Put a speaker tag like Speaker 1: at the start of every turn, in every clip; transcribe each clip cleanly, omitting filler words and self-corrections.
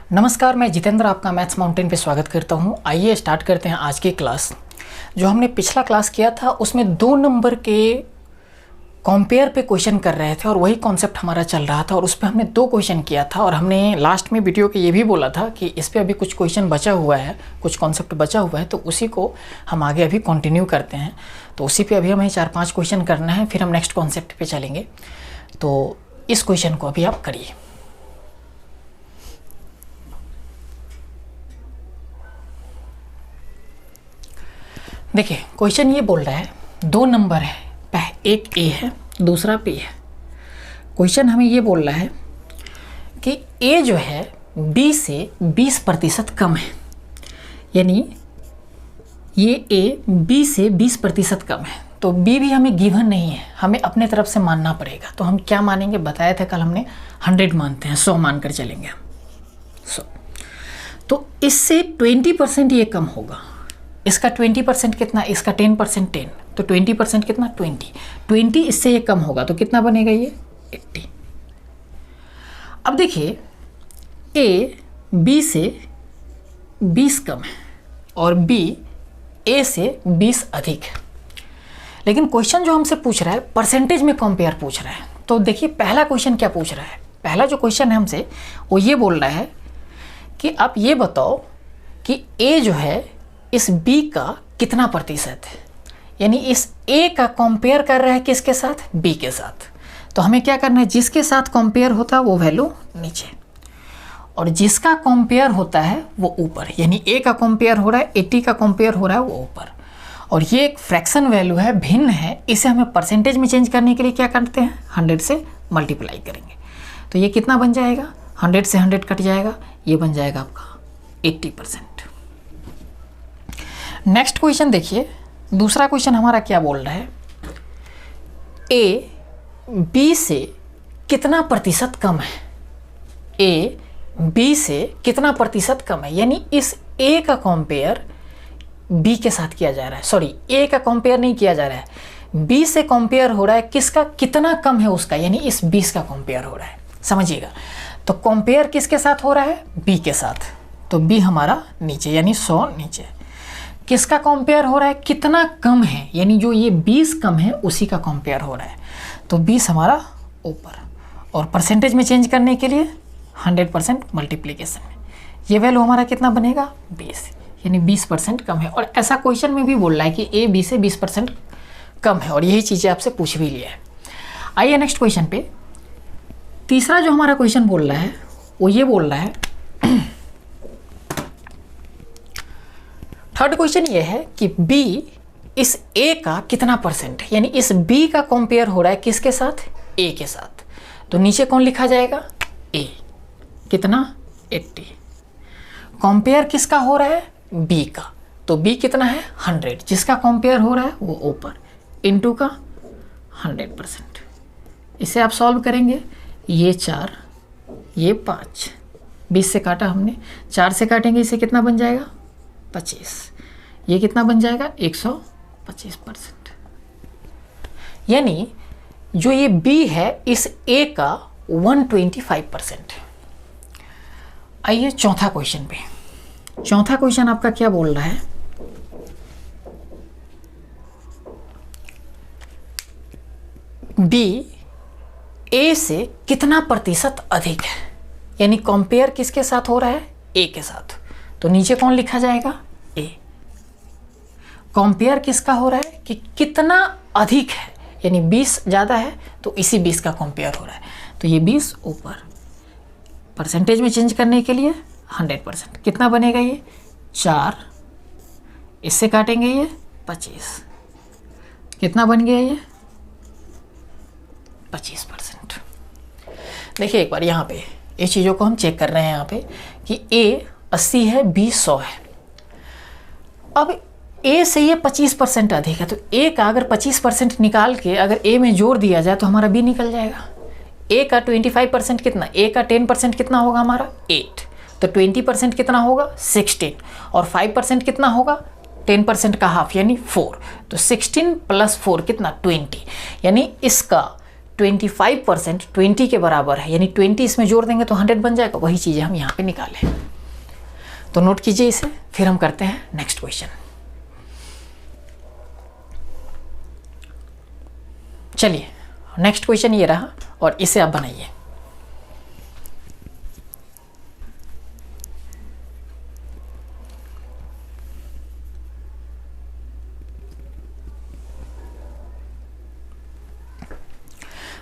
Speaker 1: नमस्कार, मैं जितेंद्र आपका मैथ्स माउंटेन पे स्वागत करता हूँ। आइए स्टार्ट करते हैं आज की क्लास। जो हमने पिछला क्लास किया था उसमें 2 नंबर के कंपेयर पे क्वेश्चन कर रहे थे और वही कॉन्सेप्ट हमारा चल रहा था और उस पर हमने 2 क्वेश्चन किया था और हमने लास्ट में वीडियो के ये भी बोला था कि इस पर अभी कुछ क्वेश्चन बचा हुआ है, कुछ कॉन्सेप्ट बचा हुआ है, तो उसी को हम आगे अभी कंटिन्यू करते हैं। तो उसी पर अभी हमें 4-5 क्वेश्चन करना है, फिर हम नेक्स्ट कॉन्सेप्ट पर चलेंगे। तो इस क्वेश्चन को अभी आप करिए। देखिए, क्वेश्चन ये बोल रहा है 2 नंबर है, एक ए है दूसरा बी है। क्वेश्चन हमें ये बोल रहा है कि ए जो है बी से 20% कम है, यानी ये ए बी से 20% कम है। तो बी भी हमें गिवन नहीं है, हमें अपने तरफ से मानना पड़ेगा। तो हम क्या मानेंगे, बताया था कल हमने 100 मानते हैं, 100 मानकर चलेंगे हम 100। तो इससे 20% ये कम होगा। इसका 20% कितना, इसका 10% 10, तो 20% कितना 20 इससे ये कम होगा, तो कितना बनेगा ये 80। अब देखिए ए बी से 20 कम है और बी ए से 20 अधिक है, लेकिन क्वेश्चन जो हमसे पूछ रहा है परसेंटेज में कंपेयर पूछ रहा है। तो देखिए पहला क्वेश्चन क्या पूछ रहा है, पहला जो क्वेश्चन है हमसे वो ये बोल रहा है कि आप ये बताओ कि ए जो है इस B का कितना प्रतिशत है, यानी इस A का कंपेयर कर रहा है किसके साथ, B के साथ। तो हमें क्या करना है, जिसके साथ कंपेयर होता है वो वैल्यू नीचे और जिसका कंपेयर होता है वो ऊपर, यानी A का कंपेयर हो रहा है 80 का कंपेयर हो रहा है वो ऊपर। और ये एक फ्रैक्शन वैल्यू है, भिन्न है, इसे हमें परसेंटेज में चेंज करने के लिए क्या करते हैं, 100 से मल्टीप्लाई करेंगे। तो ये कितना बन जाएगा, 100 से 100 कट जाएगा, ये बन जाएगा आपका 80%। नेक्स्ट क्वेश्चन देखिए, दूसरा क्वेश्चन हमारा क्या बोल रहा है, ए बी से कितना प्रतिशत कम है, ए बी से कितना प्रतिशत कम है, यानी इस ए का कंपेयर बी के साथ किया जा रहा है, सॉरी ए का कंपेयर नहीं किया जा रहा है, बी से कंपेयर हो रहा है, किसका कितना कम है उसका, यानी इस 20 का कंपेयर हो रहा है, समझिएगा। तो कंपेयर किसके साथ हो रहा है, बी के साथ, तो बी हमारा नीचे यानी 100 नीचे। किसका कंपेयर हो रहा है, कितना कम है, यानी जो ये 20 कम है उसी का कंपेयर हो रहा है, तो 20 हमारा ऊपर। और परसेंटेज में चेंज करने के लिए 100% मल्टीप्लिकेशन में ये वैल्यू हमारा कितना बनेगा 20, यानी 20% कम है। और ऐसा क्वेश्चन में भी बोल रहा है कि ए बी से 20% कम है और यही चीज़ें आपसे पूछ भी लिया है। आइए नेक्स्ट क्वेश्चन पे। तीसरा जो हमारा क्वेश्चन बोल रहा है वो ये बोल रहा है, थर्ड क्वेश्चन ये है कि B इस A का कितना परसेंट है, यानी इस B का कंपेयर हो रहा है किसके साथ, A के साथ। तो नीचे कौन लिखा जाएगा, A कितना 80। कंपेयर किसका हो रहा है, B का, तो B कितना है 100, जिसका कंपेयर हो रहा है वो ऊपर, इनटू का 100%। इसे आप सॉल्व करेंगे, ये 4 ये 5, 20 से काटा हमने, 4 से काटेंगे इसे कितना बन जाएगा 25, ये कितना बन जाएगा 125%। यानी जो ये B है इस A का 125% है। आइए चौथा क्वेश्चन पे। चौथा क्वेश्चन आपका क्या बोल रहा है, B A से कितना प्रतिशत अधिक है, यानी कंपेयर किसके साथ हो रहा है, A के साथ। तो नीचे कौन लिखा जाएगा, ए। कंपेयर किसका हो रहा है कि कितना अधिक है, यानी 20 ज़्यादा है तो इसी 20 का कंपेयर हो रहा है, तो ये 20 ऊपर। परसेंटेज में चेंज करने के लिए 100%, कितना बनेगा ये 4, इससे काटेंगे ये 25, कितना बन गया ये 25%। देखिए एक बार यहाँ पे ये चीज़ों को हम चेक कर रहे हैं यहाँ पे कि ए 80 है, B 100 है। अब A से ये 25% अधिक है, तो A का अगर 25% निकाल के अगर A में जोड़ दिया जाए तो हमारा B निकल जाएगा। A का 25% कितना, A का 10% कितना होगा हमारा 8, तो 20% कितना होगा 16, और 5% कितना होगा 10% का हाफ यानी 4, तो 16 + 4 कितना 20, यानी इसका 25% 20 के बराबर है, यानी 20 इसमें जोड़ देंगे तो 100 बन जाएगा। वही चीज़ें हम यहाँ पे निकालें, तो नोट कीजिए इसे, फिर हम करते हैं नेक्स्ट क्वेश्चन। चलिए नेक्स्ट क्वेश्चन ये रहा और इसे आप बनाइए।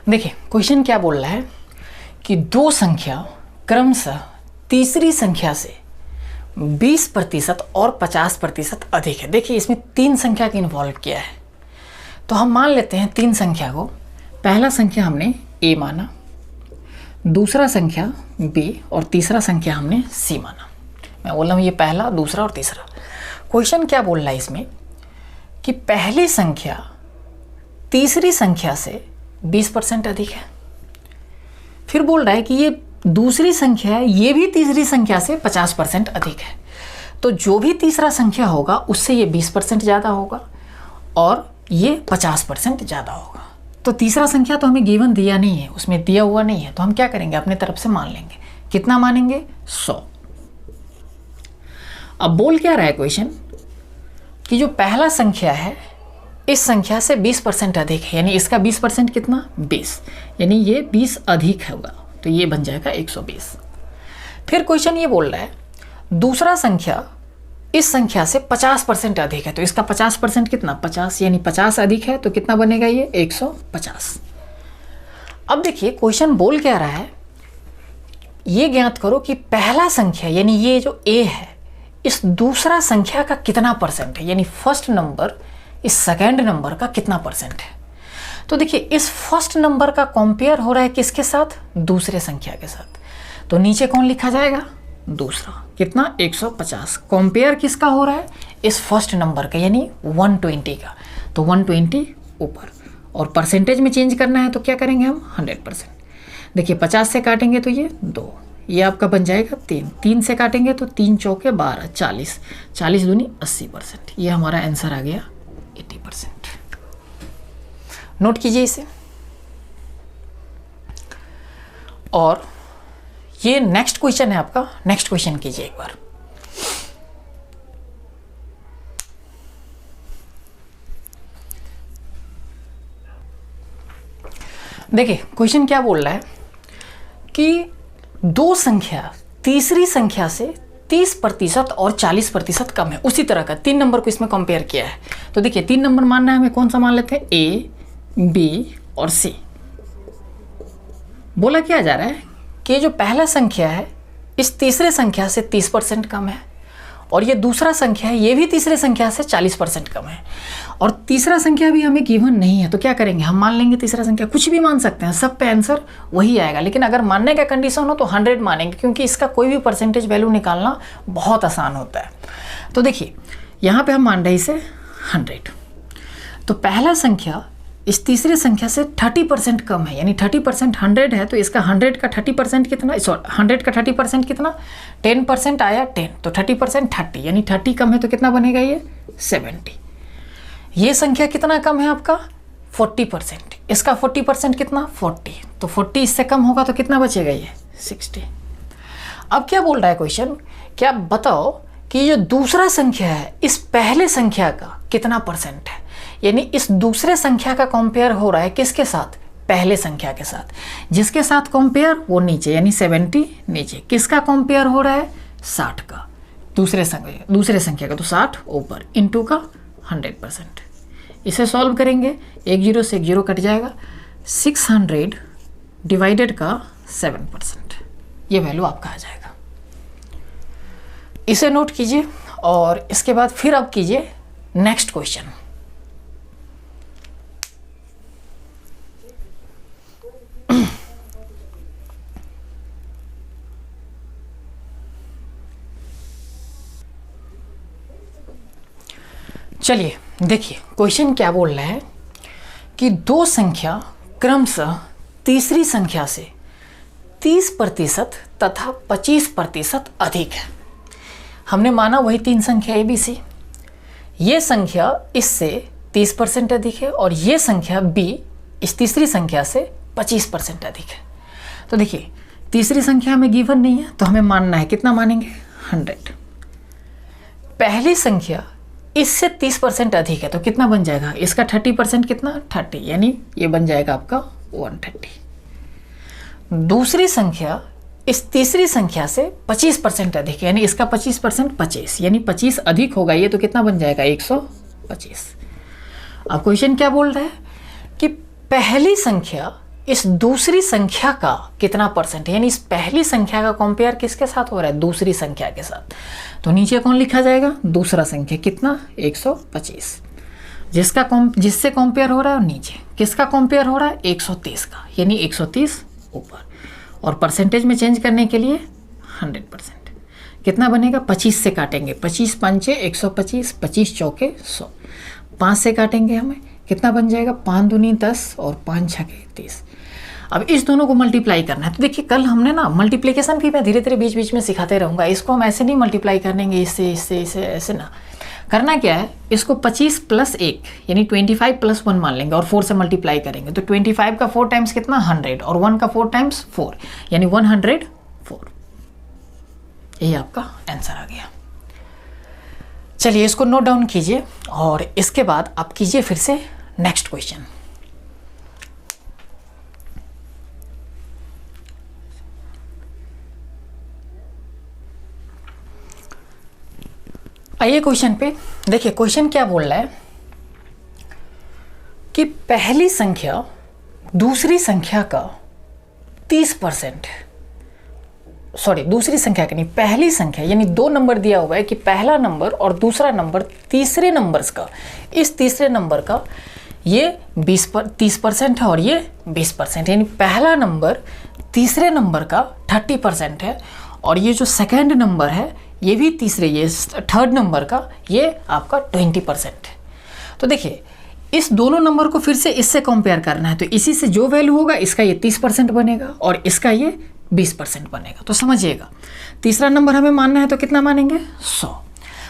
Speaker 1: देखिए क्वेश्चन क्या बोल रहा है कि दो संख्या क्रमशः तीसरी संख्या से 20% और 50% अधिक है। देखिए इसमें तीन संख्या को इन्वॉल्व किया है, तो हम मान लेते हैं तीन संख्या को। पहला संख्या हमने ए माना, दूसरा संख्या बी और तीसरा संख्या हमने सी माना। मैं बोल रहा हूँ ये पहला, दूसरा और तीसरा। क्वेश्चन क्या बोल रहा है इसमें कि पहली संख्या तीसरी संख्या से 20% अधिक है। फिर बोल रहा है कि ये दूसरी संख्या है, ये भी तीसरी संख्या से 50% अधिक है। तो जो भी तीसरा संख्या होगा उससे ये 20% ज़्यादा होगा और ये 50% ज़्यादा होगा। तो तीसरा संख्या तो हमें गिवन दिया नहीं है, उसमें दिया हुआ नहीं है, तो हम क्या करेंगे, अपने तरफ से मान लेंगे। कितना मानेंगे, 100। अब बोल क्या रहा है क्वेश्चन कि जो पहला संख्या है इस संख्या से 20% अधिक है, यानी इसका 20% कितना, 20, यानी ये 20 अधिक होगा, तो ये बन जाएगा 120। फिर क्वेश्चन ये बोल रहा है दूसरा संख्या इस संख्या से 50% अधिक है, तो इसका 50% कितना, 50, यानी 50 अधिक है, तो कितना बनेगा ये 150। अब देखिए क्वेश्चन बोल क्या रहा है, ये ज्ञात करो कि पहला संख्या यानी ये जो ए है इस दूसरा संख्या का कितना परसेंट है, यानी फर्स्ट नंबर इस सेकेंड नंबर का कितना परसेंट है। तो देखिए इस फर्स्ट नंबर का कंपेयर हो रहा है किसके साथ, दूसरे संख्या के साथ, तो नीचे कौन लिखा जाएगा, दूसरा। कितना, 150। कंपेयर किसका हो रहा है, इस फर्स्ट नंबर का यानी 120 का, तो 120 ऊपर, और परसेंटेज में चेंज करना है तो क्या करेंगे हम, 100%। देखिए 50 से काटेंगे तो ये 2, ये आपका बन जाएगा 3, 3 से काटेंगे तो 3 चौके 12, 40, 40 दूनी 80%। ये हमारा आंसर आ गया 80%। नोट कीजिए इसे। और ये नेक्स्ट क्वेश्चन है आपका, नेक्स्ट क्वेश्चन कीजिए एक बार। देखिए क्वेश्चन क्या बोल रहा है कि दो संख्या तीसरी संख्या से 30% और 40% कम है। उसी तरह का 3 नंबर को इसमें कंपेयर किया है, तो देखिए 3 नंबर मानना है हमें, कौन सा मान लेते हैं, ए, बी और सी। बोला क्या जा रहा है कि जो पहला संख्या है इस तीसरे संख्या से 30% कम है, और ये दूसरा संख्या है ये भी तीसरे संख्या से 40% कम है, और तीसरा संख्या भी हमें गिवन नहीं है, तो क्या करेंगे, हम मान लेंगे तीसरा संख्या, कुछ भी मान सकते हैं, सब पे आंसर वही आएगा। लेकिन अगर मानने का कंडीशन हो तो 100 मानेंगे, क्योंकि इसका कोई भी परसेंटेज वैल्यू निकालना बहुत आसान होता है। तो देखिए यहाँ पे हम मान रहे इसे 100, तो पहला संख्या इस तीसरे संख्या से 30% कम है, यानी 30% 100 है, तो इसका 100 का 30% कितना, 100 का 30% कितना, 10% आया 10, तो 30% 30, यानी 30 कम है तो कितना बनेगा ये 70। ये संख्या कितना कम है आपका, 40%, इसका 40% कितना, 40, तो 40 इससे कम होगा तो कितना बचेगा ये 60। अब क्या बोल रहा है क्वेश्चन, क्या बताओ कि जो दूसरा संख्या है इस पहले संख्या का कितना परसेंट है, यानी इस दूसरे संख्या का कंपेयर हो रहा है किसके साथ, पहले संख्या के साथ। जिसके साथ कंपेयर वो नीचे, यानी 70 नीचे, किसका कंपेयर हो रहा है, 60 का, दूसरे संख्या का, तो 60 ऊपर, इनटू का 100%। इसे सॉल्व करेंगे, 1 0 से 1 0 कट जाएगा, 600 डिवाइडेड का 7%, ये वैल्यू आपका आ जाएगा। इसे नोट कीजिए और इसके बाद फिर अब कीजिए नेक्स्ट क्वेश्चन। चलिए देखिए क्वेश्चन क्या बोल रहा है कि दो संख्या क्रमशः तीसरी संख्या से 30% तथा 25% अधिक है। हमने माना वही 3 संख्या ए बी सी। ये संख्या इससे 30% अधिक है और ये संख्या बी इस तीसरी संख्या से 25% अधिक है। तो देखिए तीसरी संख्या हमें गिवन नहीं है तो हमें मानना है, कितना मानेंगे 100। पहली संख्या इससे 30% अधिक है तो कितना बन जाएगा, इसका 30% कितना 30, यानी ये बन जाएगा आपका 130। दूसरी संख्या इस तीसरी संख्या से 25% अधिक है, यानी इसका 25% 25, यानी 25 अधिक होगा ये, तो कितना बन जाएगा 125। अब क्वेश्चन क्या बोल रहा है कि पहली संख्या इस दूसरी संख्या का कितना परसेंट है, यानी इस पहली संख्या का कंपेयर किसके साथ हो रहा है, दूसरी संख्या के साथ। तो नीचे कौन लिखा जाएगा, दूसरा संख्या कितना 125, जिससे कंपेयर हो रहा है, और नीचे किसका कंपेयर हो रहा है 130 का, यानी 130 ऊपर। और परसेंटेज में चेंज करने के लिए 100%। कितना बनेगा, 25 से काटेंगे, 25 पंचे 125, 25 चौके 100, 5 से काटेंगे हमें कितना बन जाएगा, 5 दूनी 10 और 5 छके 30। अब इस दोनों को मल्टीप्लाई करना है। तो देखिए कल हमने ना मल्टीप्लिकेशन भी मैं धीरे धीरे बीच बीच में सिखाते रहूँगा, इसको हम ऐसे नहीं मल्टीप्लाई करेंगे, इससे इससे इससे ऐसे ना करना। क्या है, इसको 25 + 1 यानी 25 + 1 मान लेंगे और 4 से मल्टीप्लाई करेंगे। तो 25 का 4 टाइम्स कितना 100 और 1 का 4 टाइम्स 4, यानी 104। यही आपका आंसर आ गया। चलिए इसको नोट डाउन कीजिए और इसके बाद आप कीजिए फिर से नेक्स्ट क्वेश्चन। आइए क्वेश्चन पे देखिए, क्वेश्चन क्या बोल रहा है कि पहली संख्या दूसरी संख्या का 30%, सॉरी दूसरी संख्या का नहीं, पहली संख्या यानी 2 नंबर दिया हुआ है कि पहला नंबर और दूसरा नंबर तीसरे नंबर्स का, इस तीसरे नंबर का ये 30% है और ये 20%, यानी पहला नंबर तीसरे नंबर का 30% है और ये जो सेकेंड नंबर है ये भी तीसरे, ये थर्ड नंबर का ये आपका 20% है। तो देखिए इस दोनों नंबर को फिर से इससे कंपेयर करना है, तो इसी से जो वैल्यू होगा इसका ये 30% बनेगा और इसका ये 20% बनेगा। तो समझिएगा तीसरा नंबर हमें मानना है तो कितना मानेंगे 100।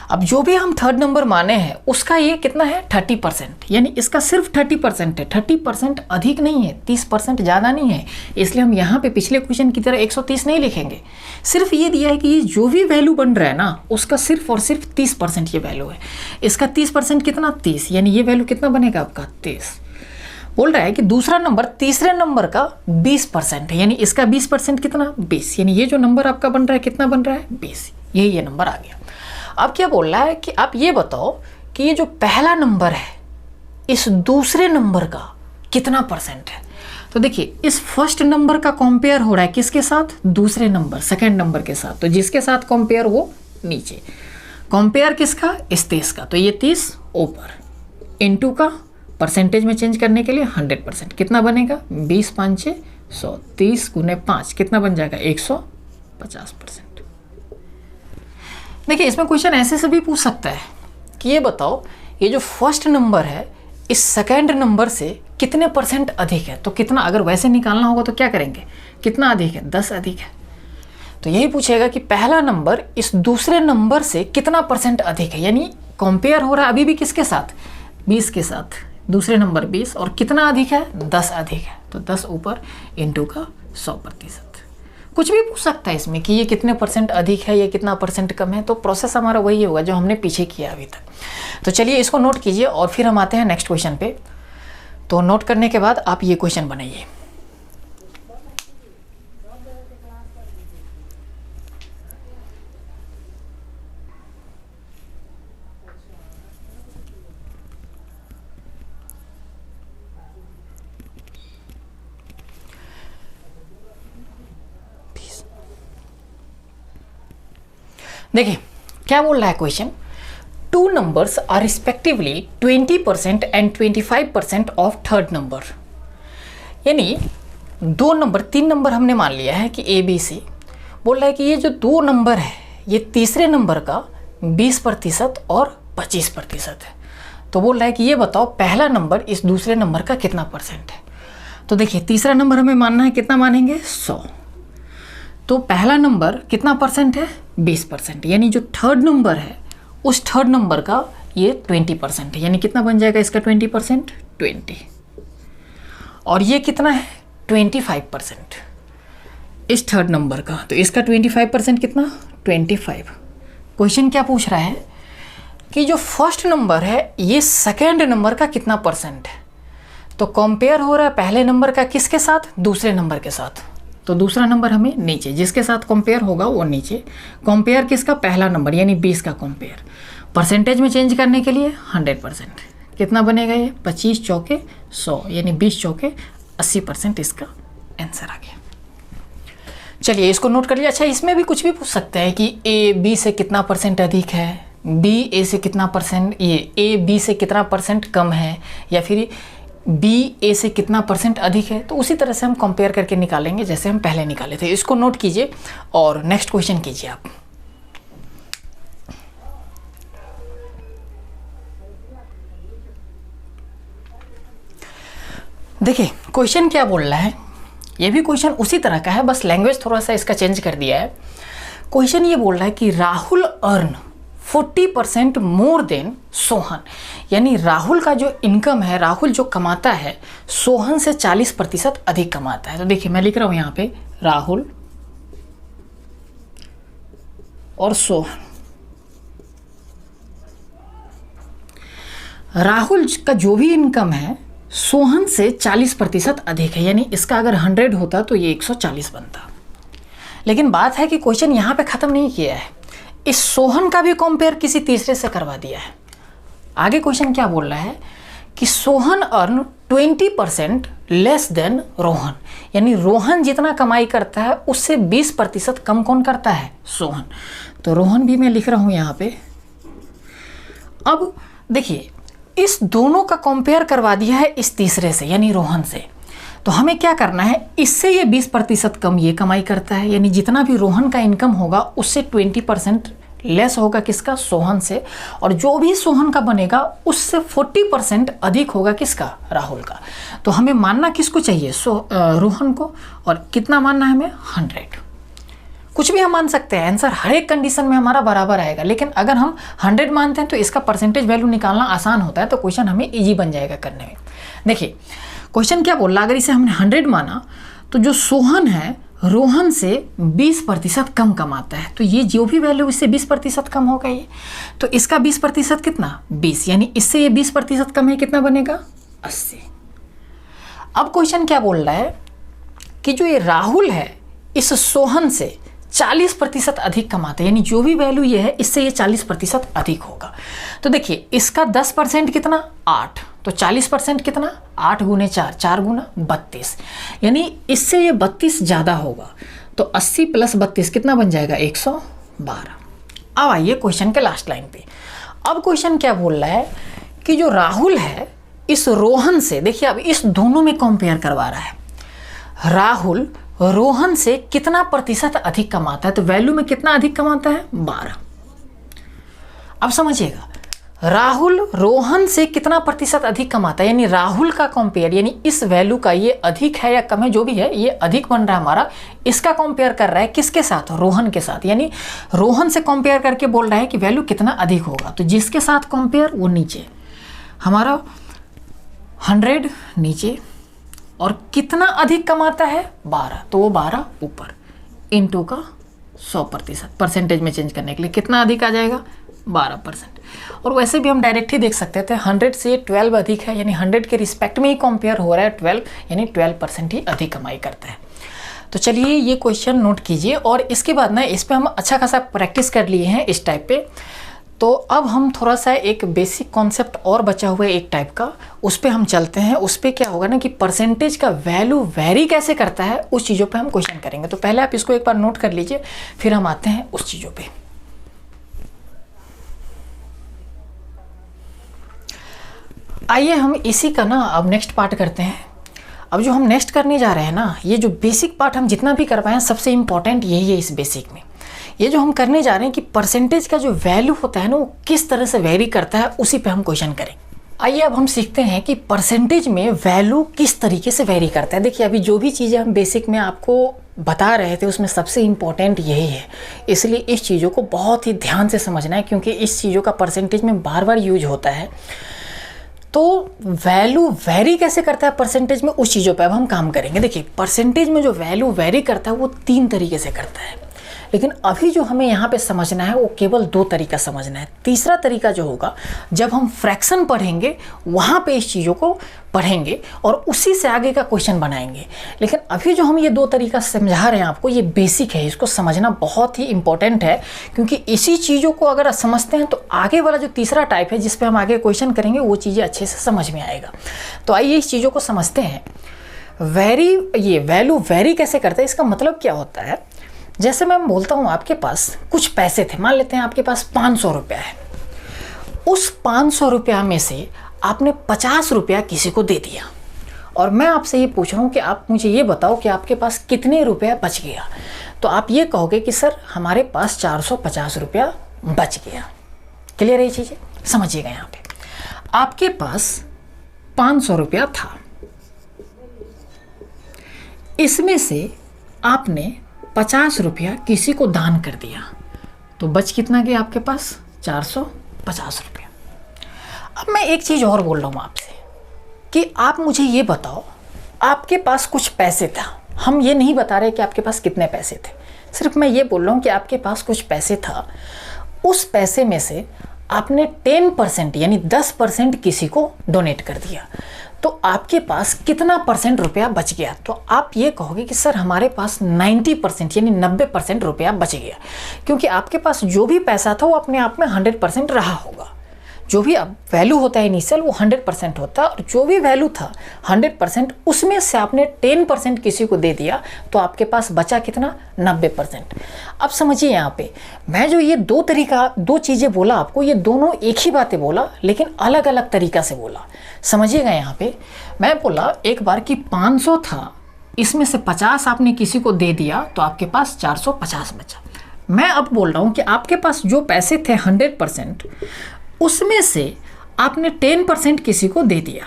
Speaker 1: अब जो भी हम थर्ड नंबर माने हैं उसका ये कितना है 30%, यानी इसका सिर्फ 30% है, 30% अधिक नहीं है, 30% ज़्यादा नहीं है। इसलिए हम यहाँ पे पिछले क्वेश्चन की तरह 130 नहीं लिखेंगे, सिर्फ ये दिया है कि ये जो भी वैल्यू बन रहा है ना उसका सिर्फ और सिर्फ 30% ये वैल्यू है। इसका 30% कितना 30, यानी ये वैल्यू कितना बनेगा आपका 30। बोल रहा है कि दूसरा नंबर तीसरे नंबर का 20% है, यानी इसका 20% कितना 20, यानी ये जो नंबर आपका बन रहा है कितना बन रहा है 20, यही ये नंबर आ गया। अब क्या बोल रहा है कि आप ये बताओ कि ये जो पहला नंबर है इस दूसरे नंबर का कितना परसेंट है। तो देखिए इस फर्स्ट नंबर का कंपेयर हो रहा है किसके साथ, दूसरे नंबर सेकंड नंबर के साथ, तो जिसके साथ कंपेयर वो नीचे, कंपेयर किसका इस 30 का, तो ये 30 ऊपर, इनटू का परसेंटेज में चेंज करने के लिए 100%, कितना बनेगा 20 5 100, 30 × 5 कितना बन जाएगा 150%। देखिए इसमें क्वेश्चन ऐसे से भी पूछ सकता है कि ये बताओ ये जो फर्स्ट नंबर है इस सेकेंड नंबर से कितने % अधिक है। तो कितना, अगर वैसे निकालना होगा तो क्या करेंगे, कितना अधिक है 10 अधिक है। तो यही पूछेगा कि पहला नंबर इस दूसरे नंबर से कितना % अधिक है, यानी कंपेयर हो रहा है अभी भी किसके साथ 20 के साथ, दूसरे नंबर 20 और कितना अधिक है 10 अधिक है, तो 10 ऊपर इनटू का 100%। कुछ भी पूछ सकता है इसमें कि ये कितने % अधिक है, ये कितना % कम है, तो प्रोसेस हमारा वही होगा जो हमने पीछे किया अभी तक। तो चलिए इसको नोट कीजिए और फिर हम आते हैं नेक्स्ट क्वेश्चन पे। तो नोट करने के बाद आप ये क्वेश्चन बनाइए। देखिए क्या बोल रहा है question, 2 numbers are respectively 20% and 25% of third number, यानी 2 नंबर 3 नंबर हमने मान लिया है कि ABC। बोल रहा है कि ये जो 2 नंबर है ये तीसरे नंबर का 20% और 25% है। तो बोल रहा है कि ये बताओ पहला नंबर इस दूसरे नंबर का कितना % है। तो देखिए तीसरा नंबर हमें मानना है, कितना मानेंगे 100, तो पहला नंबर कितना % है 20%, यानी जो थर्ड नंबर है उस थर्ड नंबर का ये 20% है, यानी कितना बन जाएगा इसका 20% 20, और ये कितना है 25%, इस थर्ड नंबर का। तो इसका 25% कितना, 25। क्वेश्चन क्या पूछ रहा है कि जो फर्स्ट नंबर है ये सेकेंड नंबर का कितना परसेंट है। तो कंपेयर हो रहा है पहले नंबर का किसके साथ, दूसरे नंबर के साथ। तो दूसरा नंबर हमें नीचे, जिसके साथ कंपेयर होगा वो नीचे। कंपेयर किसका, पहला नंबर यानी 20 का कंपेयर। परसेंटेज में चेंज करने के लिए 100%। कितना बनेगा ये, 25 चौके 100 यानी 20 चौके 80% इसका आंसर आ गया। चलिए इसको नोट कर लिया। अच्छा, इसमें भी कुछ भी पूछ सकते हैं कि ए बी से कितना परसेंट अधिक है, बी ए से कितना परसेंट, ये ए बी से कितना परसेंट कम है, या फिर बी ए से कितना परसेंट अधिक है। तो उसी तरह से हम कंपेयर करके निकालेंगे जैसे हम पहले निकाले थे। इसको नोट कीजिए और नेक्स्ट क्वेश्चन कीजिए आप। देखिए क्वेश्चन क्या बोल रहा है, ये भी क्वेश्चन उसी तरह का है, बस लैंग्वेज थोड़ा सा इसका चेंज कर दिया है। क्वेश्चन ये बोल रहा है कि Rahul earn 40% more than Sohan, यानी राहुल का जो इनकम है, राहुल जो कमाता है सोहन से 40% अधिक कमाता है। तो देखिए मैं लिख रहा हूं यहां पे राहुल और सोहन। राहुल का जो भी इनकम है सोहन से 40% अधिक है, यानी इसका अगर 100 होता तो ये 140 बनता। लेकिन बात है कि क्वेश्चन यहाँ पे ख़त्म नहीं किया है, इस सोहन का भी कंपेयर किसी तीसरे से करवा दिया है। आगे क्वेश्चन क्या बोल रहा है कि Sohan earn 20% less than Rohan, यानी रोहन जितना कमाई करता है उससे 20% कम कौन करता है, सोहन। तो रोहन भी मैं लिख रहा हूँ यहाँ पे। अब देखिए इस दोनों का कंपेयर करवा दिया है इस तीसरे से यानी रोहन से। तो हमें क्या करना है, इससे ये 20% कम ये कमाई करता है, यानी जितना भी रोहन का इनकम होगा उससे 20% लेस होगा किसका, सोहन से। और जो भी सोहन का बनेगा उससे 40% अधिक होगा किसका, राहुल का। तो हमें मानना किसको चाहिए, रोहन को। और कितना मानना है हमें, 100। कुछ भी हम मान सकते हैं, आंसर हर एक कंडीशन में हमारा बराबर आएगा। लेकिन अगर हम 100 मानते हैं तो इसका परसेंटेज वैल्यू निकालना आसान होता है, तो क्वेश्चन हमें ईजी बन जाएगा करने में। देखिए क्वेश्चन क्या बोल रहा है, अगर इसे हमने 100 माना तो जो सोहन है रोहन से 20% कम कमाता है। तो ये जो भी वैल्यू इससे 20% कम होगा ये, तो इसका 20% कितना, 20, यानी इससे ये 20% कम है, कितना बनेगा, 80। अब क्वेश्चन क्या बोल रहा है कि जो ये राहुल है इस सोहन से 40% अधिक कमाता है, यानी जो भी वैल्यू ये है इससे ये 40% अधिक होगा। तो देखिए इसका 10% कितना, 8, तो 40% कितना, 8 गुने 4, 4 गुना 32, यानी इससे ये 32 ज़्यादा होगा। तो 80 + 32 कितना बन जाएगा, 112। अब आइए क्वेश्चन के लास्ट लाइन पे। अब क्वेश्चन क्या बोल रहा है कि जो राहुल है इस रोहन से, देखिए अब इस दोनों में कंपेयर करवा रहा है, राहुल रोहन से कितना प्रतिशत अधिक कमाता है। तो वैल्यू में कितना अधिक कमाता है, 12। अब समझिएगा, राहुल रोहन से कितना प्रतिशत अधिक कमाता है, यानी राहुल का कंपेयर, यानी इस वैल्यू का ये अधिक है या कम है जो भी है, ये अधिक बन रहा है हमारा, इसका कंपेयर कर रहा है किसके साथ, रोहन के साथ। यानी रोहन से कंपेयर करके बोल रहा है कि वैल्यू कितना अधिक होगा। तो जिसके साथ कंपेयर वो नीचे, हमारा 100 नीचे, और कितना अधिक कमाता है, 12, तो वो 12 ऊपर, इनटू का 100%, परसेंटेज में चेंज करने के लिए कितना अधिक आ जाएगा, 12%। और वैसे भी हम डायरेक्ट ही देख सकते थे 100 से 12 अधिक है, यानी 100 के रिस्पेक्ट में ही कंपेयर हो रहा है 12, यानी 12% ही अधिक कमाई करता है। तो चलिए ये क्वेश्चन नोट कीजिए, और इसके बाद ना इस पर हम अच्छा खासा प्रैक्टिस कर लिए हैं इस टाइप पे। तो अब हम थोड़ा सा एक बेसिक कॉन्सेप्ट और बचा हुआ है एक टाइप का, उस पर हम चलते हैं। उस पर क्या होगा ना कि परसेंटेज का वैल्यू वेरी कैसे करता है, उस चीज़ों पे हम क्वेश्चन करेंगे। तो पहले आप इसको एक बार नोट कर लीजिए, फिर हम आते हैं उस चीज़ों पे। आइए हम इसी का ना अब नेक्स्ट पार्ट करते हैं। अब जो हम नेक्स्ट करने जा रहे हैं ना, ये जो बेसिक पार्ट हम जितना भी कर पाए हैं सबसे इम्पॉर्टेंट यही है इस बेसिक में। ये जो हम करने जा रहे हैं कि परसेंटेज का जो वैल्यू होता है ना वो किस तरह से वेरी करता है, उसी पे हम क्वेश्चन करें। आइए अब हम सीखते हैं कि परसेंटेज में वैल्यू किस तरीके से वेरी करता है। देखिए अभी जो भी चीज़ें हम बेसिक में आपको बता रहे थे उसमें सबसे इम्पॉर्टेंट यही है, इसलिए इस चीज़ों को बहुत ही ध्यान से समझना है, क्योंकि इस चीज़ों का परसेंटेज में बार बार यूज होता है। तो वैल्यू वेरी कैसे करता है परसेंटेज में, उस चीज़ों पे अब हम काम करेंगे। देखिए परसेंटेज में जो वैल्यू वेरी करता है वो 3 तरीके से करता है, लेकिन अभी जो हमें यहाँ पे समझना है वो केवल 2 तरीका समझना है। तीसरा तरीका जो होगा जब हम फ्रैक्शन पढ़ेंगे वहाँ पे इस चीज़ों को पढ़ेंगे और उसी से आगे का क्वेश्चन बनाएंगे। लेकिन अभी जो हम ये 2 तरीका समझा रहे हैं आपको, ये बेसिक है, इसको समझना बहुत ही इंपॉर्टेंट है, क्योंकि इसी चीज़ों को अगर समझते हैं तो आगे वाला जो तीसरा टाइप है जिस पे हम आगे क्वेश्चन करेंगे वो चीज़ें अच्छे से समझ में आएगा। तो आइए इस चीज़ों को समझते हैं। ये वैल्यू वेरी कैसे करता है, इसका मतलब क्या होता है। जैसे मैं बोलता हूँ आपके पास कुछ पैसे थे, मान लेते हैं आपके पास 500 रुपया है। उस 500 रुपया में से आपने 50 रुपया किसी को दे दिया और मैं आपसे ये पूछ रहा हूँ कि आप मुझे ये बताओ कि आपके पास कितने रुपया बच गया। तो आप ये कहोगे कि सर हमारे पास 450 रुपया बच गया। क्लियर है ये चीज़ें, समझिएगा। यहाँ पे आपके पास 500 रुपया था, इसमें से आपने 50 रुपया किसी को दान कर दिया, तो बच कितना गया आपके पास, 450 रुपया। अब मैं एक चीज़ और बोल रहा हूँ आपसे कि आप मुझे ये बताओ आपके पास कुछ पैसे था। हम ये नहीं बता रहे कि आपके पास कितने पैसे थे, सिर्फ मैं ये बोल रहा हूँ कि आपके पास कुछ पैसे था। उस पैसे में से आपने 10% यानी 10% किसी को डोनेट कर दिया, तो आपके पास कितना परसेंट रुपया बच गया। तो आप ये कहोगे कि सर हमारे पास 90% यानी 90% रुपया बच गया, क्योंकि आपके पास जो भी पैसा था वो अपने आप में 100% रहा होगा। जो भी अब वैल्यू होता है इनिशियल वो 100% होता है, और जो भी वैल्यू था 100% उसमें से आपने 10% किसी को दे दिया, तो आपके पास बचा कितना, 90%। अब समझिए यहाँ पे मैं जो ये 2 चीज़ें बोला आपको, ये दोनों एक ही बातें बोला लेकिन अलग अलग तरीका से बोला। समझिएगा यहाँ पे मैं बोला एक बार कि 500 था, इसमें से 50 आपने किसी को दे दिया तो आपके पास 450 बचा। मैं अब बोल रहा हूँ कि आपके पास जो पैसे थे 100%, उसमें से आपने 10% किसी को दे दिया,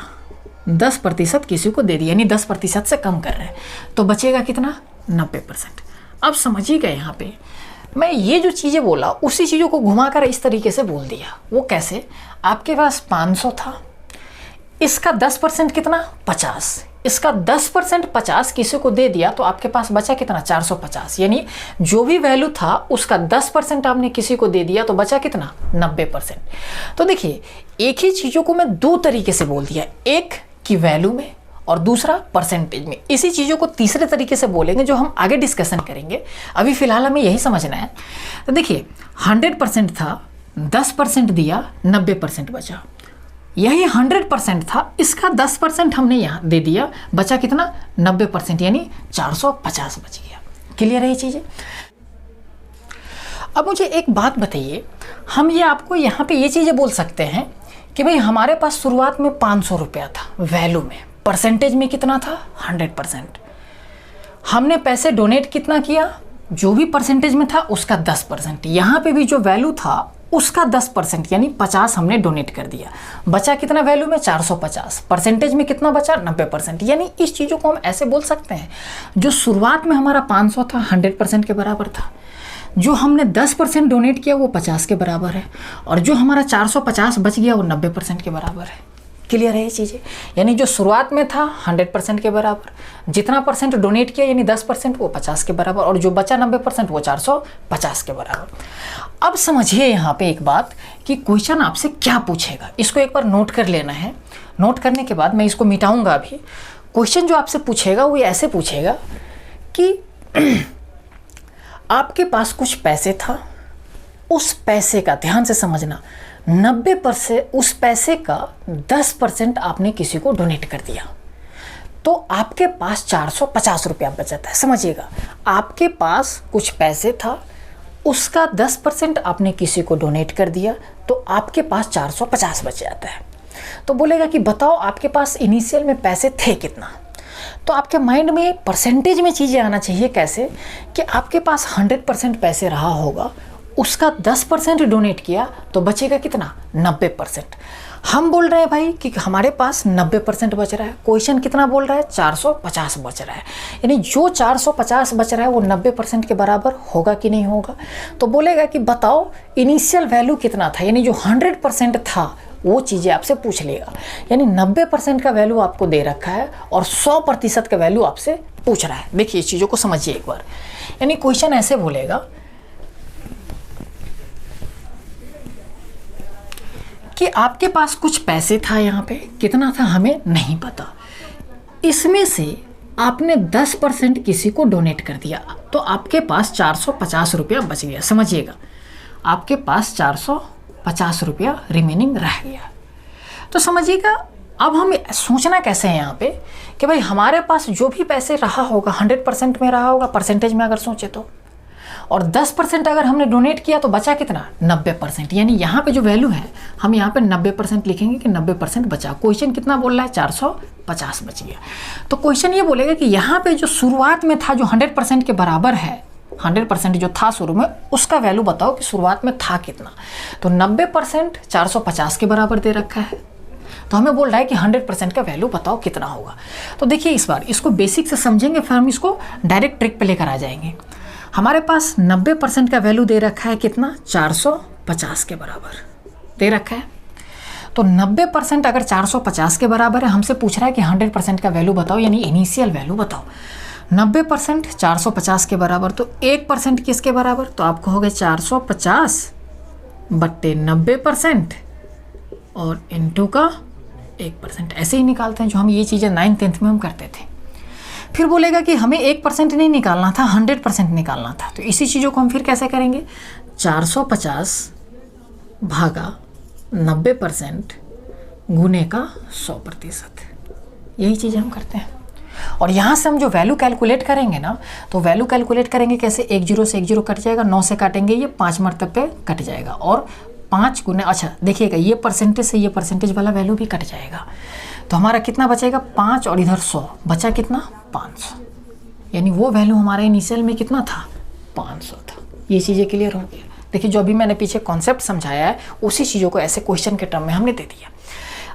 Speaker 1: 10% किसी को दे दिया, यानी 10% से कम कर रहे हैं, तो बचेगा कितना, 90%। अब समझिएगा यहाँ पे मैं ये जो चीज़ें बोला उसी चीज़ों को घुमाकर इस तरीके से बोल दिया। वो कैसे, आपके पास 500 था, इसका 10% कितना, 50, इसका 10% 50 किसी को दे दिया, तो आपके पास बचा कितना, 450। यानी जो भी वैल्यू था उसका 10% आपने किसी को दे दिया, तो बचा कितना, 90%। तो देखिए एक ही चीज़ों को मैं 2 तरीके से बोल दिया, एक की वैल्यू में और दूसरा परसेंटेज में। इसी चीज़ों को तीसरे तरीके से बोलेंगे जो हम आगे डिस्कशन करेंगे, अभी फ़िलहाल हमें यही समझना है। तो देखिए 100% था, 10% दिया, 90% बचा। यही 100% था, इसका 10% हमने यहाँ दे दिया, बचा कितना, 90%, यानी 450 बच गया। क्लियर है ये चीज़ें। अब मुझे एक बात बताइए, हम ये आपको यहाँ पे ये चीज़ें बोल सकते हैं कि भाई हमारे पास शुरुआत में 500 रुपया था वैल्यू में, परसेंटेज में कितना था, 100%। हमने पैसे डोनेट कितना किया, जो भी परसेंटेज में था उसका 10%। यहाँ पे भी जो वैल्यू था उसका 10% यानी 50 हमने डोनेट कर दिया, बचा कितना वैल्यू में, 450। परसेंटेज में कितना बचा, 90%। यानी इस चीज़ों को हम ऐसे बोल सकते हैं, जो शुरुआत में हमारा 500 था 100% के बराबर था, जो हमने 10% डोनेट किया वो 50 के बराबर है, और जो हमारा 450 बच गया वो 90% के बराबर है। क्लियर है ये चीज़ें। यानी जो शुरुआत में था 100% के बराबर, जितना परसेंट डोनेट किया यानी 10% वो 50 के बराबर, और जो बचा 90% वो 450 के बराबर। अब समझिए यहाँ पे एक बात कि क्वेश्चन आपसे क्या पूछेगा, इसको एक बार नोट कर लेना है। नोट करने के बाद मैं इसको मिटाऊंगा अभी। क्वेश्चन जो आपसे पूछेगा वो ऐसे पूछेगा कि आपके पास कुछ पैसे था, उस पैसे का, ध्यान से समझना, 90% उस पैसे का 10% आपने किसी को डोनेट कर दिया, तो आपके पास 450 रुपया बचता है। समझिएगा, आपके पास कुछ पैसे था, उसका 10% आपने किसी को डोनेट कर दिया, तो आपके पास 450 बच जाता है। तो बोलेगा कि बताओ आपके पास इनिशियल में पैसे थे कितना। तो आपके माइंड में परसेंटेज में चीज़ें आना चाहिए, कैसे कि आपके पास 100% पैसे रहा होगा, उसका 10% डोनेट किया तो बचेगा कितना, 90%। हम बोल रहे हैं भाई कि हमारे पास 90% बच रहा है, क्वेश्चन कितना बोल रहा है, 450 बच रहा है, यानी जो 450 बच रहा है वो 90% के बराबर होगा कि नहीं होगा। तो बोलेगा कि बताओ इनिशियल वैल्यू कितना था, यानी जो 100% था वो चीज़ें आपसे पूछ लेगा। यानी 90% का वैल्यू आपको दे रखा है और 100% का वैल्यू आपसे पूछ रहा है। देखिए इस चीज़ों को समझिए एक बार। यानी क्वेश्चन ऐसे बोलेगा कि आपके पास कुछ पैसे था, यहाँ पे कितना था हमें नहीं पता, इसमें से आपने 10% किसी को डोनेट कर दिया तो आपके पास 450 रुपया बच गया। समझिएगा, आपके पास 450 रुपया रिमेनिंग रह गया। तो समझिएगा अब हम सोचना कैसे है यहाँ पे कि भाई हमारे पास जो भी पैसे रहा होगा 100% में रहा होगा, परसेंटेज में अगर सोचे तो, और 10% अगर हमने डोनेट किया तो बचा कितना 90%। यानी यहाँ पे जो वैल्यू है हम यहाँ पे 90% लिखेंगे कि 90% बचा। क्वेश्चन कितना बोल रहा है 450 बच गया। तो क्वेश्चन ये बोलेगा कि यहाँ पे जो शुरुआत में था जो 100% के बराबर है, 100% जो था शुरू में उसका वैल्यू बताओ कि शुरुआत में था कितना। तो 90% 450 के बराबर दे रखा है, तो हमें बोल रहा है कि 100% का वैल्यू बताओ कितना होगा। तो देखिए इस बार इसको बेसिक से समझेंगे फिर हम इसको डायरेक्ट ट्रिक पे लेकर आ जाएंगे। हमारे पास 90% का वैल्यू दे रखा है कितना 450 के बराबर दे रखा है। तो 90% अगर 450 के बराबर है, हमसे पूछ रहा है कि 100% का वैल्यू बताओ, यानी इनिशियल वैल्यू बताओ। 90% 450 के बराबर, तो 1% किसके बराबर, तो आपको हो गए 450 बट्टे 90% और इनटू का 1%। ऐसे ही निकालते हैं जो हम ये चीज़ें 9th 10th में हम करते थे। फिर बोलेगा कि हमें 1% नहीं निकालना था, 100% निकालना था। तो इसी चीज़ों को हम फिर कैसे करेंगे, 450 भागा 90% गुने का 100%, यही चीज़ें हम करते हैं। और यहाँ से हम जो वैल्यू कैलकुलेट करेंगे ना, तो वैल्यू कैलकुलेट करेंगे कैसे, 1 0 से 1 0 कट जाएगा, 9 से काटेंगे ये 5 मरतबे कट जाएगा, और 5 गुने, अच्छा देखिएगा ये परसेंटेज से ये परसेंटेज वाला वैल्यू भी कट जाएगा। तो हमारा कितना बचेगा 5 और इधर 100, बचा कितना 500। यानी वो वैल्यू हमारा इनिशियल में कितना था 500 था। ये चीज़ें क्लियर हो गया। देखिए जो अभी मैंने पीछे कॉन्सेप्ट समझाया है उसी चीज़ों को ऐसे क्वेश्चन के टर्म में हमने दे दिया।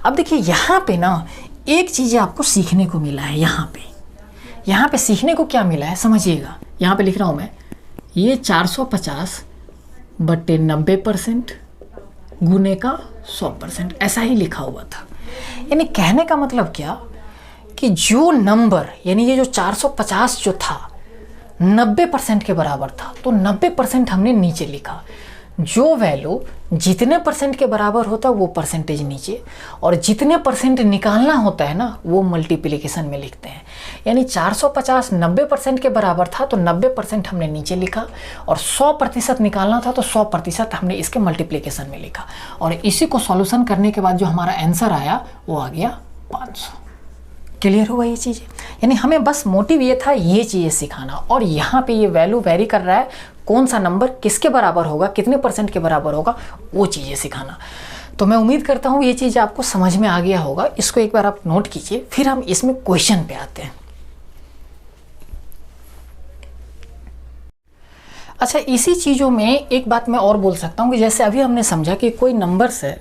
Speaker 1: अब देखिए यहाँ पे ना एक चीज़ आपको सीखने को मिला है। यहाँ पे सीखने को क्या मिला है समझिएगा। यहाँ पे लिख रहा हूँ मैं, ये 450 बट्टे 90% गुने का 100%, ऐसा ही लिखा हुआ था। यानी कहने का मतलब क्या कि जो नंबर, यानी ये जो 450 जो था 90% के बराबर था, तो 90% हमने नीचे लिखा। जो वैल्यू जितने परसेंट के बराबर होता है वो परसेंटेज नीचे, और जितने परसेंट निकालना होता है ना वो मल्टीप्लिकेशन में लिखते हैं। यानी 450 90% के बराबर था तो 90% हमने नीचे लिखा, और 100% निकालना था तो 100% हमने इसके मल्टीप्लिकेशन में लिखा। और इसी को सॉल्यूशन करने के बाद जो हमारा आंसर आया वो आ गया 500। क्लियर हुआ ये चीज़ें। यानी हमें बस मोटिव ये था ये चीज़ें सिखाना, और यहाँ पे ये वैल्यू वेरी कर रहा है, कौन सा नंबर किसके बराबर होगा, कितने परसेंट के बराबर होगा, वो चीज़ें सिखाना। तो मैं उम्मीद करता हूँ ये चीज़ आपको समझ में आ गया होगा। इसको एक बार आप नोट कीजिए, फिर हम इसमें क्वेश्चन पे आते हैं। अच्छा, इसी चीज़ों में एक बात मैं और बोल सकता हूँ कि जैसे अभी हमने समझा कि कोई नंबर से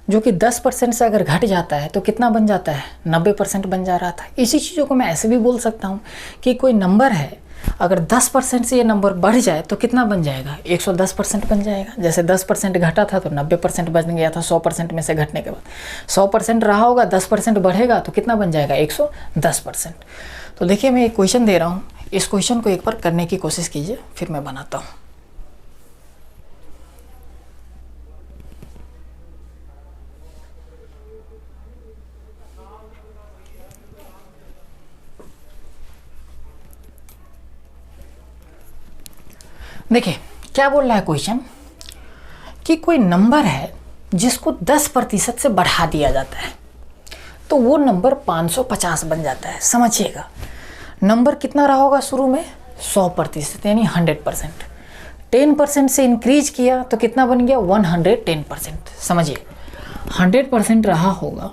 Speaker 1: जो कि 10% से अगर घट जाता है तो कितना बन जाता है 90% बन जा रहा था। इसी चीज़ों को मैं ऐसे भी बोल सकता हूँ कि कोई नंबर है, अगर 10% से ये नंबर बढ़ जाए तो कितना बन जाएगा 110% बन जाएगा। जैसे 10% घटा था तो 90% बन गया था 100% में से घटने के बाद। 100% रहा होगा, 10% बढ़ेगा तो कितना बन जाएगा 110%। तो देखिए मैं एक क्वेश्चन दे रहा हूँ, इस क्वेश्चन को एक बार करने की कोशिश कीजिए, फिर मैं बनाता हूँ। देखिए क्या बोल रहा है क्वेश्चन कि कोई नंबर है जिसको 10% से बढ़ा दिया जाता है तो वो नंबर 550 बन जाता है। समझिएगा नंबर कितना रहा होगा शुरू में 100%, यानी 100%। 10% से इंक्रीज किया तो कितना बन गया 110%। समझिए 100% रहा होगा,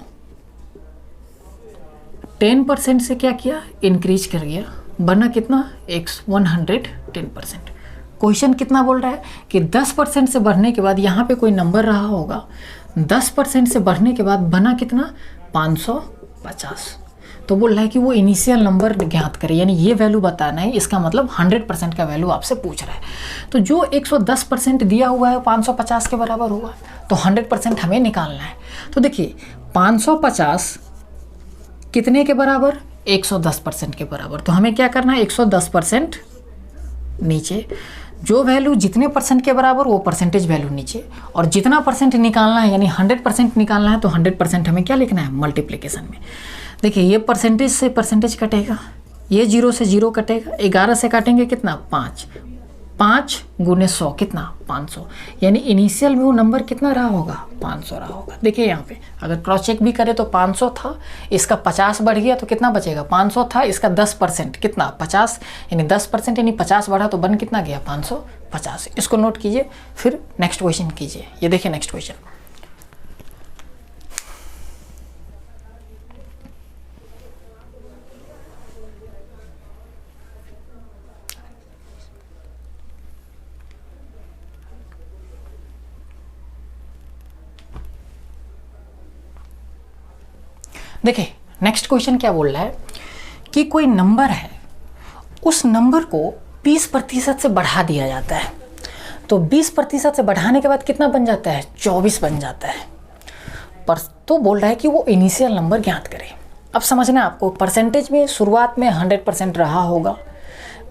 Speaker 1: 10% से क्या किया इंक्रीज कर गया, बना कितना 110%। क्वेश्चन कितना बोल रहा है कि 10% से बढ़ने के बाद यहाँ पे कोई नंबर रहा होगा, 10% से बढ़ने के बाद बना कितना 550। तो बोल रहा है कि वो इनिशियल नंबर ज्ञात करे, यानी ये वैल्यू बताना है। इसका मतलब 100% का वैल्यू आपसे पूछ रहा है। तो जो 110% दिया हुआ है 550 के बराबर हुआ, तो 100% हमें निकालना है। तो देखिए 550 कितने के बराबर, 110% के बराबर। तो हमें क्या करना है, 110% नीचे, जो वैल्यू जितने परसेंट के बराबर वो परसेंटेज वैल्यू नीचे, और जितना परसेंट निकालना है यानी 100% निकालना है तो 100% हमें क्या लिखना है, मल्टीप्लिकेशन में। देखिए ये परसेंटेज से परसेंटेज कटेगा, ये 0 से 0 कटेगा, 11 से काटेंगे कितना, 5, 5 गुने 100 कितना, 500, यानी इनिशियल में वो नंबर कितना रहा होगा, 500 रहा होगा। देखिए यहाँ पे अगर क्रॉस चेक भी करें तो 500 था, इसका 50 बढ़ गया तो कितना बचेगा, 500 था, इसका 10% कितना, 50, यानी 10% यानी 50 बढ़ा तो बन कितना गया, 550। इसको नोट कीजिए, फिर नेक्स्ट क्वेश्चन कीजिए। ये देखिए नेक्स्ट क्वेश्चन, देखिए नेक्स्ट क्वेश्चन क्या बोल रहा है कि कोई नंबर है, उस नंबर को 20% से बढ़ा दिया जाता है। तो 20% से बढ़ाने के बाद कितना बन जाता है, 24 बन जाता है। पर तो बोल रहा है कि वो इनिशियल नंबर ज्ञात करें। अब समझना आपको, परसेंटेज में शुरुआत में 100% रहा होगा,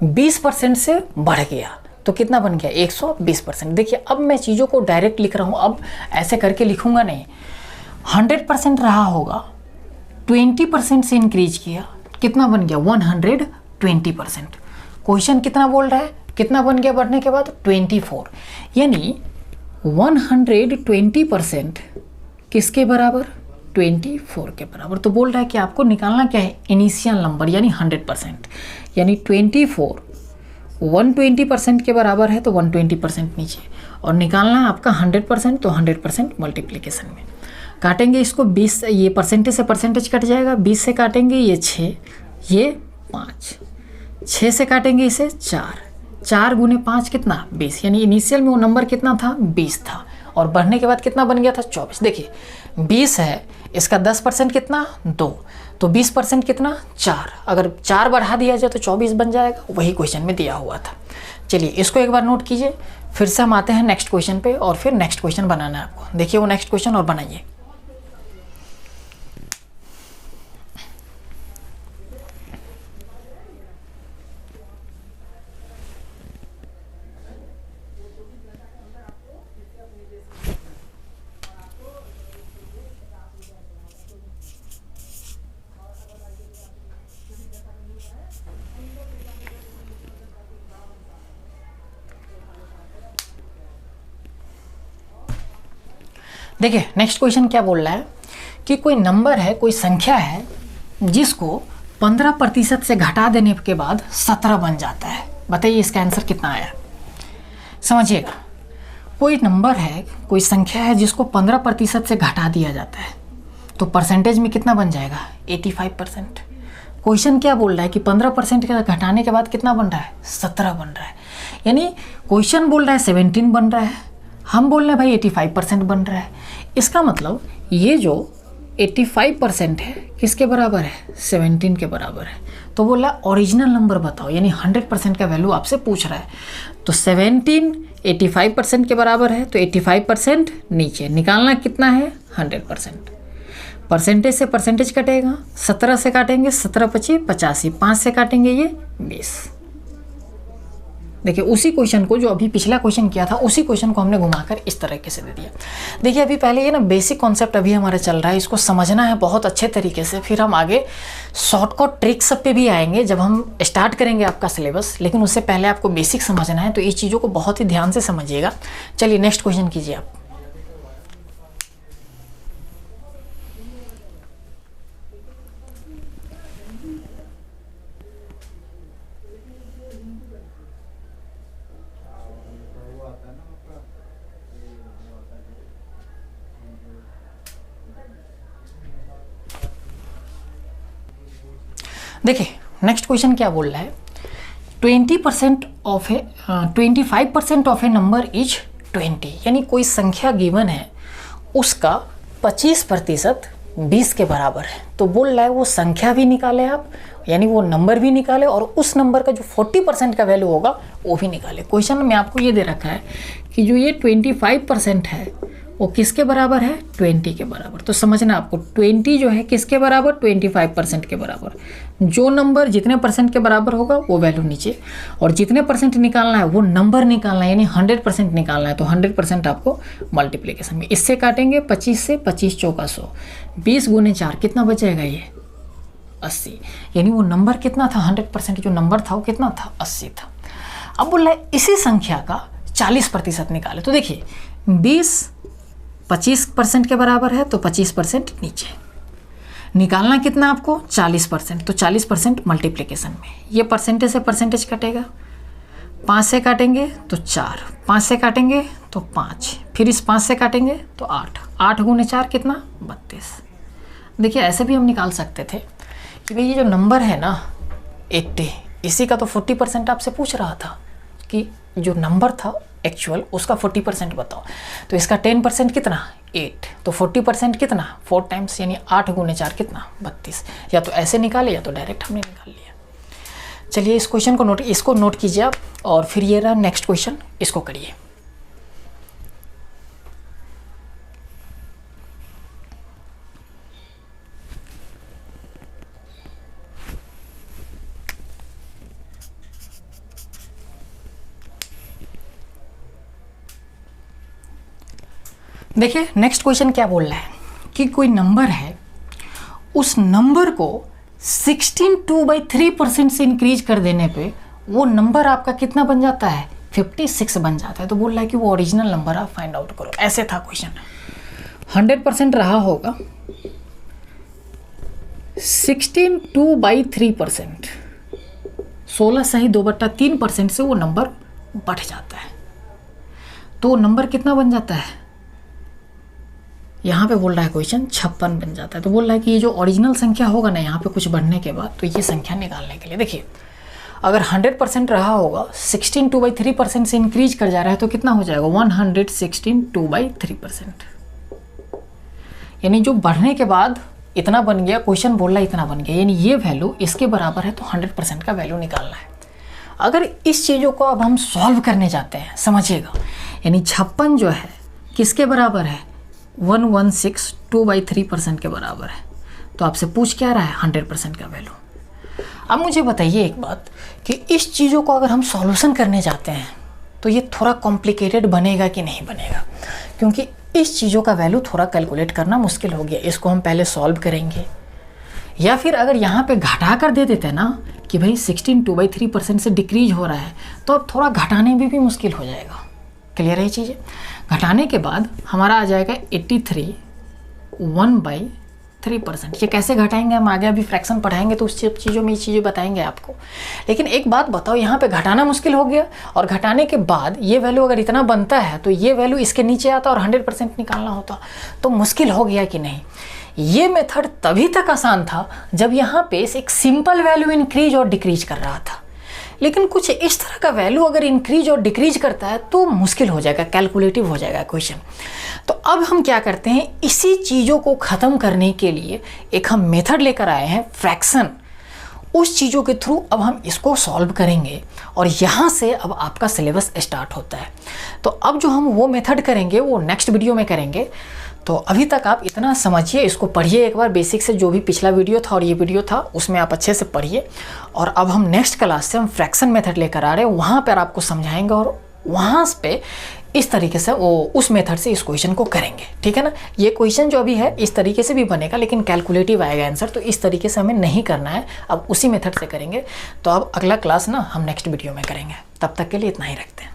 Speaker 1: 20% से बढ़ गया तो कितना बन गया, 120%। देखिए अब मैं चीज़ों को डायरेक्ट लिख रहा हूँ, अब ऐसे करके लिखूंगा नहीं। 100% रहा होगा, 20% से इंक्रीज किया, कितना बन गया, 120%। क्वेश्चन कितना बोल रहा है, कितना बन गया बढ़ने के बाद, 24, यानी 120% किसके बराबर, 24 के बराबर। तो बोल रहा है कि आपको निकालना क्या है, इनिशियल नंबर यानी 100%, यानी 24 120% के बराबर है तो 120% नीचे, और निकालना है आपका 100% तो 100% मल्टीप्लिकेशन में। काटेंगे इसको 20, ये परसेंटेज से परसेंटेज कट जाएगा, 20 से काटेंगे ये 6, ये 5, 6 से काटेंगे इसे 4, 4 गुने 5 कितना, 20, यानी इनिशियल में वो नंबर कितना था, 20 था, और बढ़ने के बाद कितना बन गया था, 24। देखिए 20 है, इसका 10% कितना, 2, तो 20% कितना, 4, अगर 4 बढ़ा दिया जाए तो 24 बन जाएगा, वही क्वेश्चन में दिया हुआ था। चलिए इसको एक बार नोट कीजिए, फिर से हम आते हैं नेक्स्ट क्वेश्चन पे, और फिर नेक्स्ट क्वेश्चन बनाना है आपको। देखिए वो नेक्स्ट क्वेश्चन और बनाइए। देखिए नेक्स्ट क्वेश्चन क्या बोल रहा है कि कोई नंबर है, कोई संख्या है जिसको 15% से घटा देने के बाद 17 बन जाता है। बताइए इसका आंसर कितना आया, समझिएगा। कोई नंबर है, कोई संख्या है जिसको 15% से घटा दिया जाता है तो परसेंटेज में कितना बन जाएगा, 85%। क्वेश्चन क्या बोल रहा है कि 15% के घटाने के बाद कितना बन रहा है, 17 बन रहा है, यानी क्वेश्चन बोल रहा है 17 बन रहा है, हम बोल रहे हैं भाई 85% बन रहा है। इसका मतलब ये जो 85% है किसके बराबर है, 17 के बराबर है। तो बोला ओरिजिनल नंबर बताओ, यानी 100% का वैल्यू आपसे पूछ रहा है। तो 17 85% के बराबर है तो 85% नीचे, निकालना कितना है, 100%। परसेंटेज से परसेंटेज कटेगा, 17 से काटेंगे 17 पची 85, 5 से काटेंगे ये 20। देखिए उसी क्वेश्चन को जो अभी पिछला क्वेश्चन किया था, उसी क्वेश्चन को हमने घुमाकर इस तरीके से दे दिया। देखिए अभी पहले ये ना बेसिक कॉन्सेप्ट अभी हमारा चल रहा है, इसको समझना है बहुत अच्छे तरीके से, फिर हम आगे शॉर्टकट ट्रिक्स सब पे भी आएंगे जब हम स्टार्ट करेंगे आपका सिलेबस। लेकिन उससे पहले आपको बेसिक समझना है, तो इस चीज़ों को बहुत ही ध्यान से समझिएगा। चलिए नेक्स्ट क्वेश्चन कीजिए आप। देखिए नेक्स्ट क्वेश्चन क्या बोल रहा है, 25% ऑफ ए नंबर इज 20, यानी कोई संख्या गिवन है उसका 25% 20 के बराबर है। तो बोल रहा है वो संख्या भी निकाले आप, यानी वो नंबर भी निकाले, और उस नंबर का जो 40% का वैल्यू होगा वो भी निकाले। क्वेश्चन में आपको ये दे रखा है कि जो ये 25% है वो किसके बराबर है, 20 के बराबर। तो समझना आपको 20 जो है किसके बराबर, 25% के बराबर। जो नंबर जितने परसेंट के बराबर होगा वो वैल्यू नीचे, और जितने परसेंट निकालना है वो नंबर निकालना है, यानी 100% निकालना है। तो 100% आपको मल्टीप्लिकेशन में इससे काटेंगे 25 से, 25 चौका 100, 20 गुने 4 कितना बचेगा, ये 80। यानी वो नंबर कितना था, 100% जो नंबर था वो कितना था, 80 था। अब बोल रहा है इसी संख्या का 40% निकाले। तो देखिए 20 25% के बराबर है, तो 25% नीचे निकालना कितना आपको, 40%। तो 40% मल्टीप्लिकेशन में, ये परसेंटेज से परसेंटेज कटेगा, 5 से काटेंगे तो 4, 5 से काटेंगे तो 5, फिर इस 5 से काटेंगे तो 8, 8 गुने 4 कितना, 32। देखिए ऐसे भी हम निकाल सकते थे कि भाई ये जो नंबर है ना 80, इसी का तो 40% आपसे पूछ रहा था कि जो नंबर था एक्चुअल उसका 40% बताओ। तो इसका 10% कितना, 8, तो 40% कितना, 4 टाइम्स, यानी 8 गुने 4 कितना, 32। या तो ऐसे निकाले या तो डायरेक्ट हमने निकाल लिया। चलिए इस क्वेश्चन को इसको नोट कीजिए आप, और फिर ये रहा नेक्स्ट क्वेश्चन, इसको करिए। देखिए नेक्स्ट क्वेश्चन क्या बोल रहा है कि कोई नंबर है, उस नंबर को 16/3% से इंक्रीज कर देने पे वो नंबर आपका कितना बन जाता है, 56 बन जाता है। तो बोल रहा है कि वो ओरिजिनल नंबर आप फाइंड आउट करो। ऐसे था क्वेश्चन, 100% रहा होगा, 16/3%, 16 सही 2/3% से वो नंबर बढ़ जाता है। तो नंबर कितना बन जाता है, यहाँ पे बोल रहा है क्वेश्चन 56 बन जाता है। तो बोल रहा है कि ये जो ओरिजिनल संख्या होगा ना यहाँ पे कुछ बढ़ने के बाद, तो ये संख्या निकालने के लिए देखिए अगर 100% रहा होगा, 16/3% से इंक्रीज कर जा रहा है तो कितना हो जाएगा, 116/3%। यानी जो बढ़ने के बाद इतना बन गया, क्वेश्चन बोल रहा है इतना बन गया, यानी ये वैल्यू इसके बराबर है, तो 100% का वैल्यू निकालना है। अगर इस चीज़ों को अब हम सॉल्व करने जाते हैं, समझिएगा, यानी 56 जो है किसके बराबर है, 116/2/3% के बराबर है। तो आपसे पूछ क्या रहा है, 100% का वैल्यू। अब मुझे बताइए एक बात कि इस चीज़ों को अगर हम सॉल्यूशन करने जाते हैं तो ये थोड़ा कॉम्प्लिकेटेड बनेगा कि नहीं बनेगा, क्योंकि इस चीज़ों का वैल्यू थोड़ा कैलकुलेट करना मुश्किल हो गया। इसको हम पहले सॉल्व करेंगे, या फिर अगर यहाँ पे घटा कर दे देते ना कि भाई 16/2/3% से डिक्रीज हो रहा है, तो अब थोड़ा घटाने में भी मुश्किल हो जाएगा। क्लियर है ये चीज़ें। घटाने के बाद हमारा आ जाएगा 83 1/3%। ये कैसे घटाएंगे हम आगे अभी फ्रैक्शन पढ़ाएंगे तो उस चीज़ों में ये चीज़ें बताएंगे आपको। लेकिन एक बात बताओ, यहाँ पे घटाना मुश्किल हो गया, और घटाने के बाद ये वैल्यू अगर इतना बनता है तो ये वैल्यू इसके नीचे आता और 100% निकालना होता, तो मुश्किल हो गया कि नहीं। ये मेथड तभी तक आसान था जब यहाँ पे एक सिंपल वैल्यू इंक्रीज और डिक्रीज कर रहा था, लेकिन कुछ इस तरह का वैल्यू अगर इंक्रीज और डिक्रीज करता है तो मुश्किल हो जाएगा, कैलकुलेटिव हो जाएगा क्वेश्चन। तो अब हम क्या करते हैं, इसी चीज़ों को ख़त्म करने के लिए एक हम मेथड लेकर आए हैं, फ्रैक्शन। उस चीज़ों के थ्रू अब हम इसको सॉल्व करेंगे, और यहाँ से अब आपका सिलेबस स्टार्ट होता है। तो अब जो हम वो मेथड करेंगे वो नेक्स्ट वीडियो में करेंगे। तो अभी तक आप इतना समझिए, इसको पढ़िए एक बार बेसिक से, जो भी पिछला वीडियो था और ये वीडियो था उसमें आप अच्छे से पढ़िए। और अब हम नेक्स्ट क्लास से हम फ्रैक्शन मेथड लेकर आ रहे हैं, वहाँ पर आपको समझाएंगे और वहाँ पे इस तरीके से वो उस मेथड से इस क्वेश्चन को करेंगे। ठीक है ना। ये क्वेश्चन जो अभी है इस तरीके से भी बनेगा, लेकिन कैलकुलेटिव आएगा आंसर, तो इस तरीके से हमें नहीं करना है, अब उसी मेथड से करेंगे। तो अब अगला क्लास ना हम नेक्स्ट वीडियो में करेंगे। तब तक के लिए इतना ही रखते हैं।